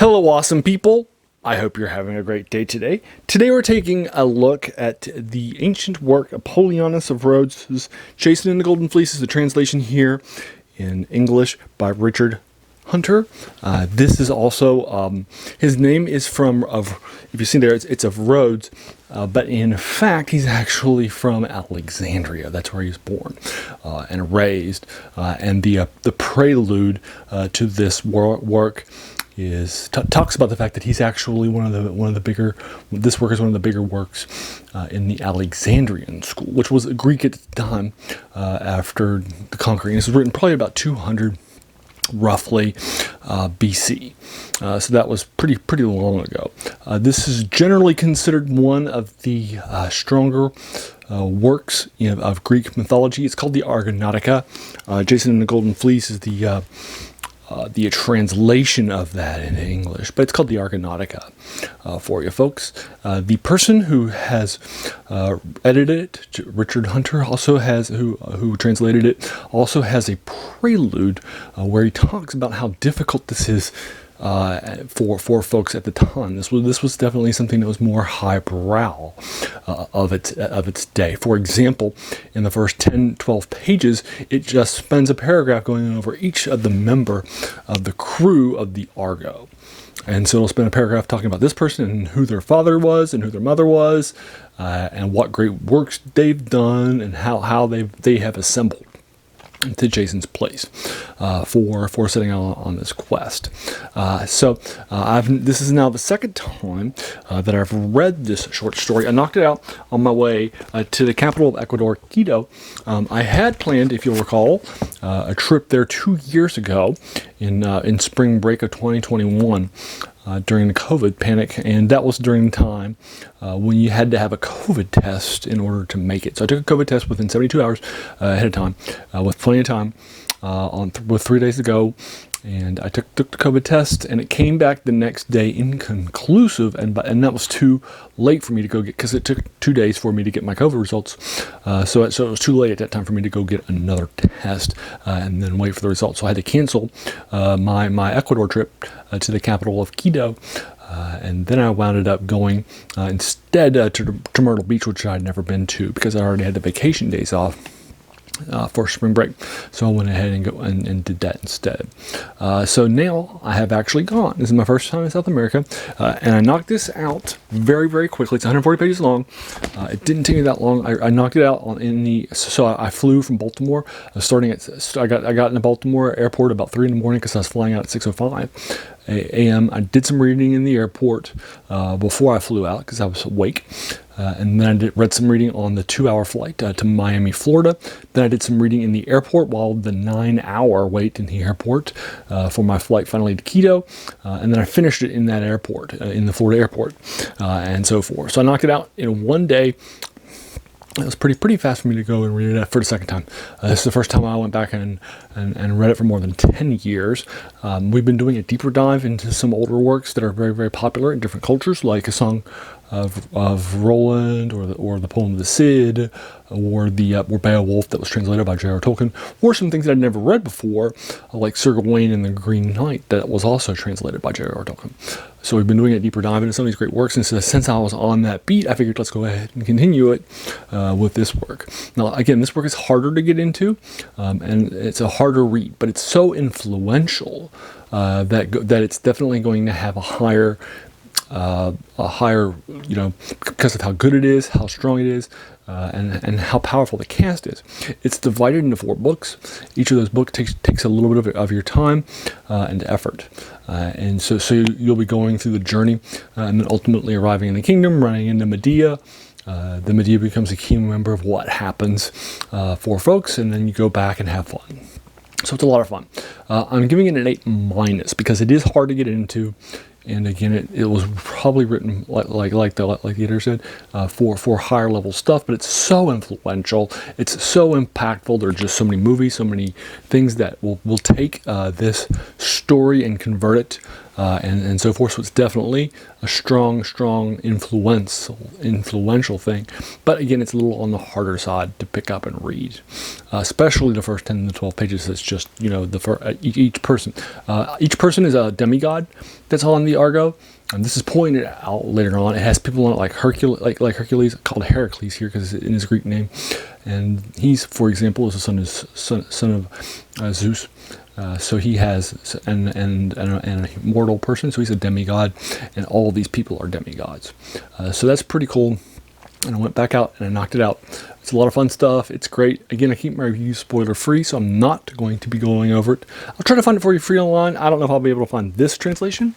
Hello, awesome people. I hope you're having a great day today. Today we're taking a look at the ancient work Apollonius of Rhodes' Chasing in the Golden Fleece, is the translation here in English by Richard Hunter. This is also, his name is from, if you see there, it's of Rhodes, but in fact he's actually from Alexandria. That's where he was born and raised. And the prelude to this work is talks about the fact that he's actually one of the bigger. This work is one of the bigger works in the Alexandrian school, which was Greek at the time after the conquering. This was written probably about 200 roughly BC. So that was pretty long ago. This is generally considered one of the stronger works of Greek mythology. It's called the Argonautica. Chasing in the Golden Fleece is the translation of that in English, but it's called the Argonautica for you folks. The person who has edited it, Richard Hunter, also has who translated it, also has a prelude where he talks about how difficult this is for folks at the time. This was definitely something that was more highbrow of its day. For example, in the first 10-12 pages, it just spends a paragraph going over each of the member of the crew of the Argo. And so it'll spend a paragraph talking about this person and who their father was and who their mother was, and what great works they've done and how they have assembled to Jason's place for setting out on this quest. This is now the second time that I've read this short story. I knocked it out on my way to the capital of Ecuador, Quito. I had planned, if you'll recall, a trip there 2 years ago in spring break of 2021. During the COVID panic, and that was during the time when you had to have a COVID test in order to make it. So I took a COVID test within 72 hours ahead of time, with plenty of time, with 3 days to go, and I took the COVID test, and it came back the next day inconclusive, and that was too late for me to go get, because it took 2 days for me to get my COVID results. So it was too late at that time for me to go get another test and then wait for the results. So I had to cancel my Ecuador trip to the capital of Quito. And then I wound up going instead to Myrtle Beach, which I had never been to because I already had the vacation days off for spring break. So I went ahead and did that instead. So now I have actually gone. This is my first time in South America, and I knocked this out very, very quickly. It's 140 pages long. It didn't take me that long. I knocked it out so I flew from Baltimore, I got into Baltimore airport about 3 in the morning because I was flying out at 6:05 a.m. I did some reading in the airport before I flew out because I was awake. And then I read some reading on the 2-hour flight to Miami, Florida. Then I did some reading in the airport while the 9-hour wait in the airport for my flight finally to Quito. And then I finished it in that airport, in the Florida airport, and so forth. So I knocked it out in one day. It was pretty fast for me to go and read it for the second time. This is the first time I went back and read it for more than 10 years. We've been doing a deeper dive into some older works that are very, very popular in different cultures, like a Song of Roland, or the poem of the Cid, or Beowulf that was translated by J.R.R. Tolkien, or some things that I'd never read before, like Sir Gawain and the Green Knight that was also translated by J.R.R. Tolkien. So we've been doing a deeper dive into some of these great works, and so since I was on that beat, I figured let's go ahead and continue it with this work. Now, again, this work is harder to get into, and it's a harder read, but it's so influential that it's definitely going to have a higher, because of how good it is, how strong it is, and how powerful the cast is. It's divided into 4 books. Each of those books takes a little bit of your time and effort. And so you'll be going through the journey and then ultimately arriving in the kingdom, running into Medea. The Medea becomes a key member of what happens for folks, and then you go back and have fun. So it's a lot of fun. I'm giving it an 8- because it is hard to get into. And again, it was probably written like the editor said for higher level stuff, but it's so influential, it's so impactful. There are just so many movies, so many things that will take this story and convert it and so forth. So it's definitely a strong influential thing. But again, it's a little on the harder side to pick up and read, especially the first 10 to 12 pages. It's just, each person. Each person is a demigod that's on the Argo. And this is pointed out later on. It has people on it like Hercules, called Heracles here because it's in his Greek name. And he's, for example, is the son of Zeus. So he has and a mortal person. So he's a demigod, and all of these people are demigods. So that's pretty cool. And I went back out and I knocked it out. It's a lot of fun stuff. It's great. Again, I keep my reviews spoiler free, so I'm not going to be going over it. I'll try to find it for you free online. I don't know if I'll be able to find this translation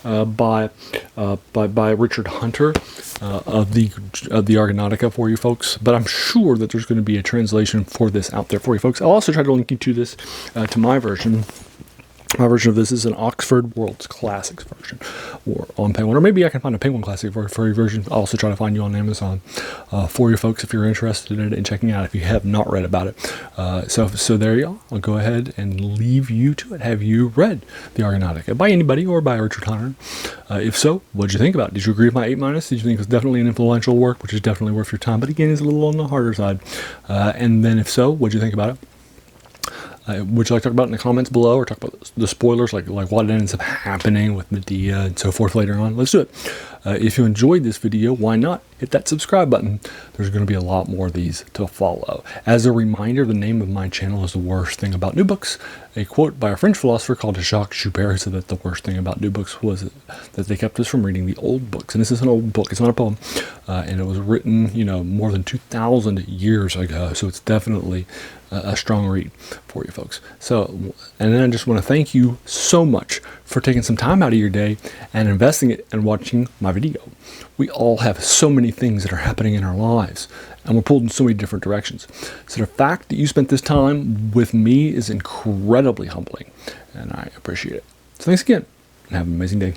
by Richard Hunter of the Argonautica for you folks, but I'm sure that there's going to be a translation for this out there for you folks. I'll also try to link you to this to my version. My version of this is an Oxford World's Classics version, or on Penguin, or maybe I can find a Penguin Classic for your version. I'll also try to find you on Amazon for you folks if you're interested in it and checking it out if you have not read about it. So there you go. I'll go ahead and leave you to it. Have you read the Argonautica by anybody or by Richard Hunter? If so, what did you think about it? Did you agree with my 8-? Did you think it was definitely an influential work, which is definitely worth your time, but again, is a little on the harder side? And then if so, what did you think about it? Would you like to talk about it in the comments below, or talk about the spoilers, like what ends up happening with Medea and so forth later on? Let's do it. If you enjoyed this video, why not hit that subscribe button? There's going to be a lot more of these to follow. As a reminder, the name of my channel is The Worst Thing About New Books. A quote by a French philosopher called Jacques Joubert said that the worst thing about new books was that they kept us from reading the old books. And this is an old book. It's not a poem. And it was written, more than 2,000 years ago. So it's definitely a strong read for you folks. So, and then I just want to thank you so much for taking some time out of your day and investing it and watching my video. We all have so many things that are happening in our lives, and we're pulled in so many different directions. So the fact that you spent this time with me is incredibly humbling, and I appreciate it. So thanks again, and have an amazing day.